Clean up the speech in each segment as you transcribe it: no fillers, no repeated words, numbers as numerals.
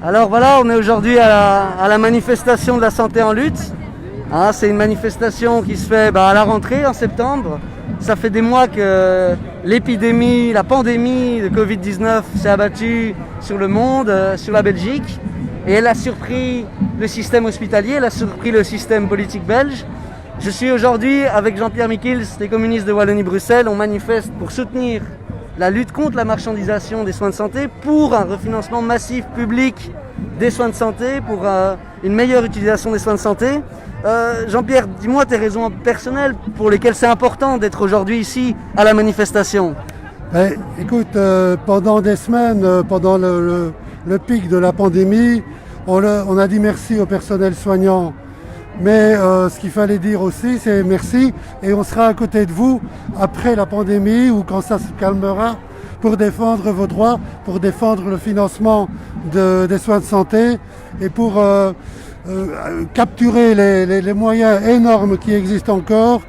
Alors voilà, on est aujourd'hui à la manifestation de la santé en lutte. Hein, c'est une manifestation qui se fait à la rentrée en septembre. Ça fait des mois que l'épidémie, la pandémie de Covid-19 s'est abattue sur le monde, sur la Belgique. Et elle a surpris le système hospitalier, elle a surpris le système politique belge. Je suis aujourd'hui avec Jean-Pierre Michiels, des communistes de Wallonie-Bruxelles. On manifeste pour soutenir la lutte contre la marchandisation des soins de santé, pour un refinancement massif public des soins de santé, pour une meilleure utilisation des soins de santé. Jean-Pierre, dis-moi tes raisons personnelles pour lesquelles c'est important d'être aujourd'hui ici à la manifestation. Écoute, pendant des semaines, pendant le pic de la pandémie, on a dit merci au personnel soignant. Mais ce qu'il fallait dire aussi, c'est merci et on sera à côté de vous après la pandémie ou quand ça se calmera pour défendre vos droits, pour défendre le financement des soins de santé et pour capturer les moyens énormes qui existent encore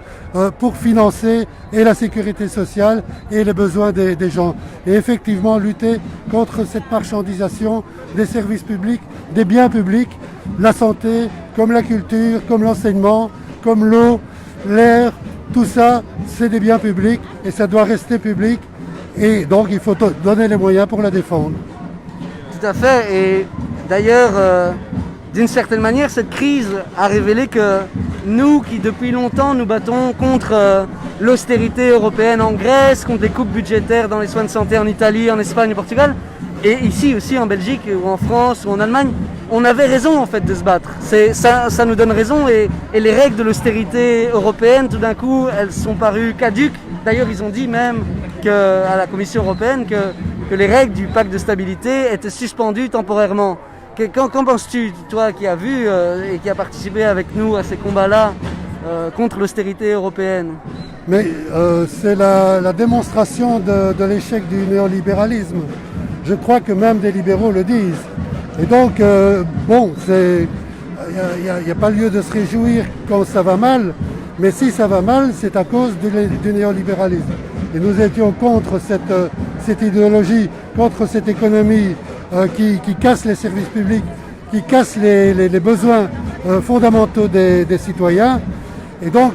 pour financer et la sécurité sociale et les besoins des gens. Et effectivement lutter contre cette marchandisation des services publics, des biens publics, la santé, comme la culture, comme l'enseignement, comme l'eau, l'air, tout ça, c'est des biens publics et ça doit rester public. Et donc il faut donner les moyens pour la défendre. Tout à fait. Et d'ailleurs, d'une certaine manière, cette crise a révélé que nous, qui depuis longtemps nous battons contre l'austérité européenne en Grèce, contre les coupes budgétaires dans les soins de santé en Italie, en Espagne, au Portugal, et ici aussi en Belgique ou en France ou en Allemagne, on avait raison en fait de se battre. Ça nous donne raison et les règles de l'austérité européenne, tout d'un coup, elles sont parues caduques. D'ailleurs, ils ont dit même à la Commission européenne que les règles du pacte de stabilité étaient suspendues temporairement. Qu'en penses-tu, toi qui as vu et qui as participé avec nous à ces combats-là contre l'austérité européenne? Mais c'est la démonstration de l'échec du néolibéralisme. Je crois que même des libéraux le disent. Et donc, il n'y a pas lieu de se réjouir quand ça va mal, mais si ça va mal, c'est à cause du néolibéralisme. Et nous étions contre cette idéologie, contre cette économie qui casse les services publics, qui casse les besoins fondamentaux des citoyens. Et donc,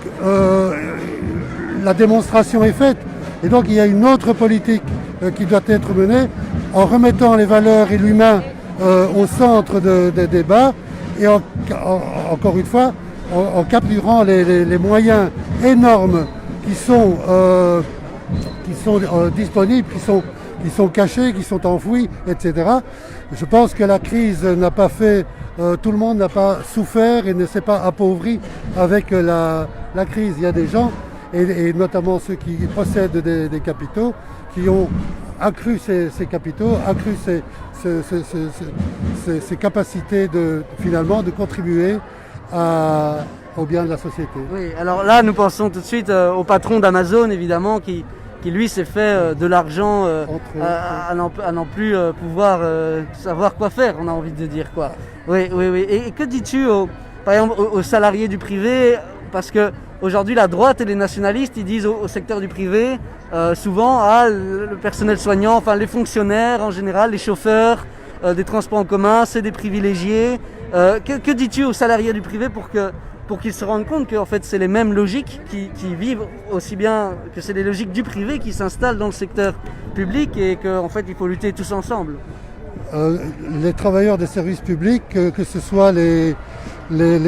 la démonstration est faite. Et donc, il y a une autre politique qui doit être menée en remettant les valeurs et l'humain au centre des débats et encore une fois, en capturant les moyens énormes qui sont disponibles, qui sont cachés, qui sont enfouis, etc. Je pense que la crise n'a pas fait, tout le monde n'a pas souffert et ne s'est pas appauvri avec la crise. Il y a des gens, et notamment ceux qui possèdent des capitaux, qui ont accru ces capitaux, accru ces capacités finalement de contribuer au bien de la société. Oui, alors là nous pensons tout de suite au patron d'Amazon évidemment qui lui s'est fait de l'argent à n'en plus pouvoir savoir quoi faire, on a envie de dire quoi. Oui. Et que dis-tu par exemple aux salariés du privé? Parce que aujourd'hui la droite et les nationalistes ils disent au secteur du privé souvent le personnel soignant, enfin les fonctionnaires en général, les chauffeurs des transports en commun, c'est des privilégiés. Que dis-tu aux salariés du privé pour qu'ils se rendent compte que en fait c'est les mêmes logiques qui vivent aussi bien, que c'est les logiques du privé qui s'installent dans le secteur public et qu'en fait il faut lutter tous ensemble? Les travailleurs des services publics, que ce soit les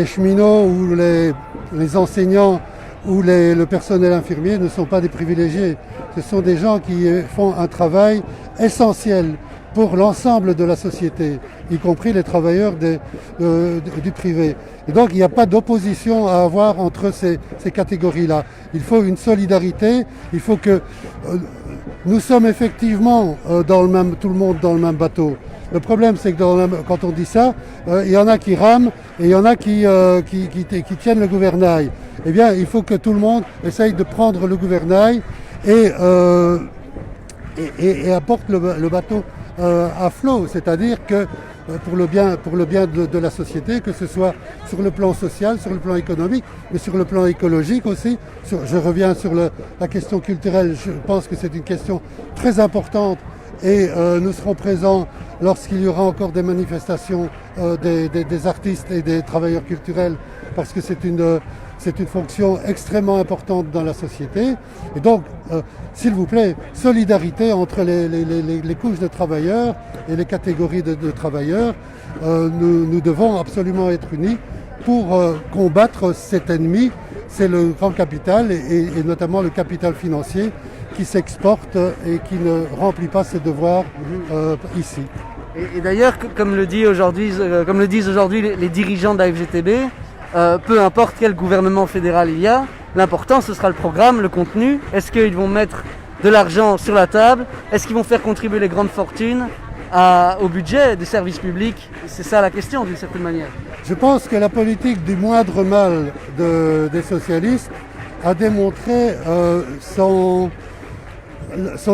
cheminots ou les enseignants ou le personnel infirmier, ne sont pas des privilégiés. Ce sont des gens qui font un travail essentiel pour l'ensemble de la société, y compris les travailleurs du privé. Et donc il n'y a pas d'opposition à avoir entre ces catégories-là. Il faut une solidarité, il faut que nous sommes effectivement tout le monde dans le même bateau. Le problème c'est que quand on dit ça, il y en a qui rament et il y en a qui tiennent le gouvernail. Eh bien il faut que tout le monde essaye de prendre le gouvernail et apporte le bateau à flot, c'est-à-dire que pour le bien de la société, que ce soit sur le plan social, sur le plan économique, mais sur le plan écologique aussi. Je reviens sur la question culturelle, je pense que c'est une question très importante et nous serons présents lorsqu'il y aura encore des manifestations des artistes et des travailleurs culturels, parce que c'est une fonction extrêmement importante dans la société. Et donc, s'il vous plaît, solidarité entre les couches de travailleurs et les catégories de travailleurs. Nous devons absolument être unis pour combattre cet ennemi. C'est le grand capital et notamment le capital financier qui s'exporte et qui ne remplit pas ses devoirs ici. Et d'ailleurs, comme le disent aujourd'hui les dirigeants de la FGTB, peu importe quel gouvernement fédéral il y a, l'important ce sera le programme, le contenu. Est-ce qu'ils vont mettre de l'argent sur la table? Est-ce qu'ils vont faire contribuer les grandes fortunes au budget des services publics? C'est ça la question d'une certaine manière. Je pense que la politique du moindre mal des socialistes a démontré son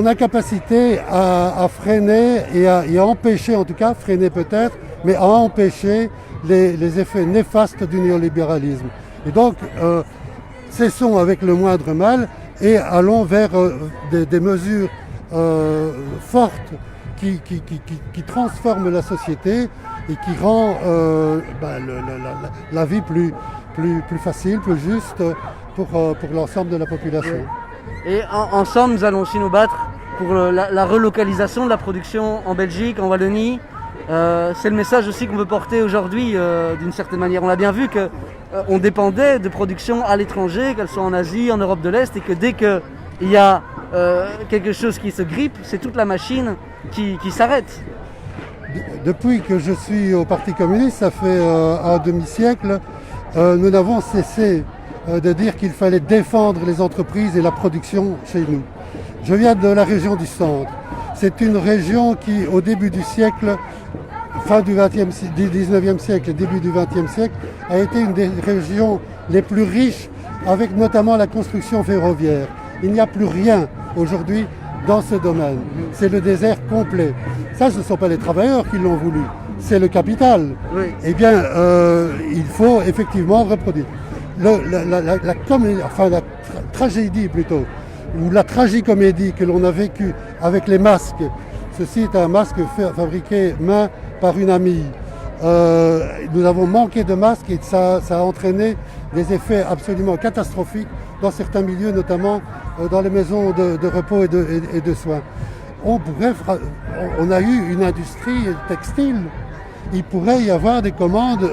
incapacité à freiner et à empêcher, en tout cas freiner peut-être, mais à empêcher les effets néfastes du néolibéralisme. Et donc, cessons avec le moindre mal et allons vers des mesures fortes qui transforment la société et qui rend la vie plus facile, plus juste pour l'ensemble de la population. Et ensemble, nous allons aussi nous battre pour la relocalisation de la production en Belgique, en Wallonie. C'est le message aussi qu'on veut porter aujourd'hui d'une certaine manière. On a bien vu qu'on dépendait de productions à l'étranger, qu'elles soient en Asie, en Europe de l'Est, et que dès qu'il y a quelque chose qui se grippe, c'est toute la machine qui s'arrête. Depuis que je suis au Parti communiste, ça fait un demi-siècle, nous n'avons cessé de dire qu'il fallait défendre les entreprises et la production chez nous. Je viens de la région du Centre. C'est une région qui, au début du siècle, fin du 19e siècle et début du 20e siècle, a été une des régions les plus riches, avec notamment la construction ferroviaire. Il n'y a plus rien aujourd'hui dans ce domaine. C'est le désert complet. Ça, ce ne sont pas les travailleurs qui l'ont voulu, c'est le capital. Oui. Eh bien, il faut effectivement reproduire. La tragédie plutôt, ou la tragicomédie que l'on a vécue avec les masques. Ceci est un masque fabriqué main par une amie. Nous avons manqué de masques et ça a entraîné des effets absolument catastrophiques dans certains milieux, notamment dans les maisons de repos et de soins. On a eu une industrie textile. Il pourrait y avoir des commandes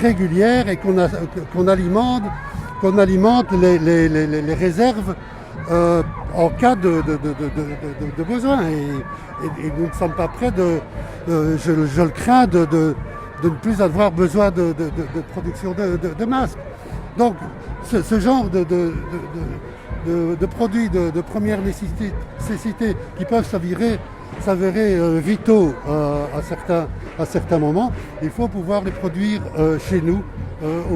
régulières et qu'on alimente les réserves en cas de besoin. Et nous ne sommes pas prêts je le crains, de ne plus avoir besoin de production de masques. Donc ce genre de produits de première nécessité qui peuvent s'avérer vitaux à certains moments, il faut pouvoir les produire chez nous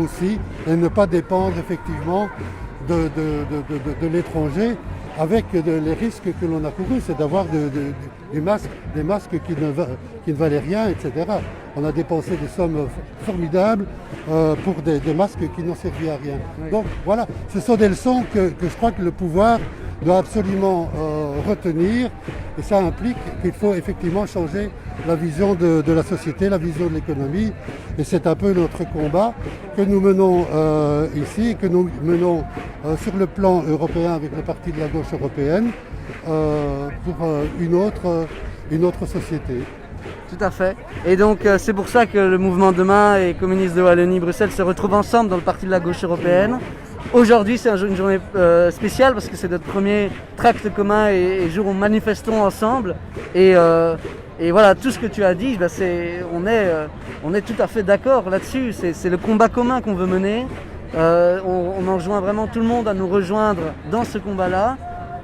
aussi et ne pas dépendre effectivement de l'étranger avec les risques que l'on a courus, c'est d'avoir des masques qui ne valaient rien, etc. On a dépensé des sommes formidables pour des masques qui n'ont servi à rien. Oui. Donc voilà, ce sont des leçons que je crois que le pouvoir doit absolument retenir, et ça implique qu'il faut effectivement changer la vision de la société, la vision de l'économie, et c'est un peu notre combat que nous menons ici, et que nous menons sur le plan européen avec le Parti de la gauche européenne pour une autre société. Tout à fait. Et donc c'est pour ça que le mouvement Demain et communistes de Wallonie-Bruxelles se retrouvent ensemble dans le Parti de la gauche européenne. Aujourd'hui, c'est une journée spéciale parce que c'est notre premier tract commun et jour où nous manifestons ensemble. Et voilà, tout ce que tu as dit, on est tout à fait d'accord là-dessus. C'est le combat commun qu'on veut mener. On enjoint vraiment tout le monde à nous rejoindre dans ce combat-là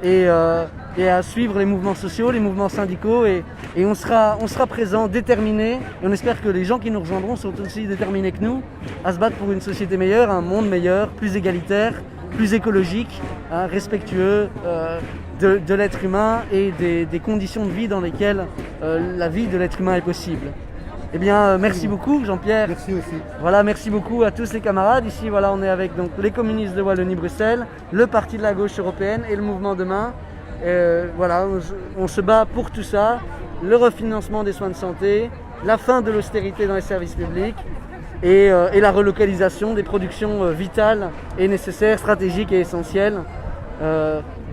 et à suivre les mouvements sociaux, les mouvements syndicaux. Et on sera présents, déterminés. Et on espère que les gens qui nous rejoindront sont aussi déterminés que nous à se battre pour une société meilleure, un monde meilleur, plus égalitaire, plus écologique, respectueux de l'être humain et des conditions de vie dans lesquelles la vie de l'être humain est possible. Eh bien, merci beaucoup Jean-Pierre. Merci aussi. Voilà, merci beaucoup à tous les camarades. Ici, voilà, on est avec donc les communistes de Wallonie-Bruxelles, le Parti de la gauche européenne et le mouvement Demain. Voilà, on se bat pour tout ça, le refinancement des soins de santé, la fin de l'austérité dans les services publics et la relocalisation des productions vitales et nécessaires, stratégiques et essentielles.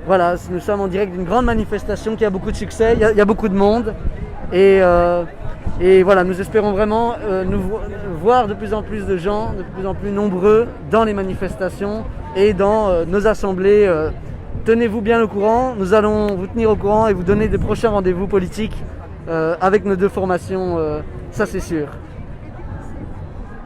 Voilà, nous sommes en direct d'une grande manifestation qui a beaucoup de succès, il y a beaucoup de monde et voilà, nous espérons vraiment voir de plus en plus de gens, de plus en plus nombreux dans les manifestations et dans nos assemblées. Tenez-vous bien au courant, nous allons vous tenir au courant et vous donner de prochains rendez-vous politiques avec nos deux formations, ça c'est sûr.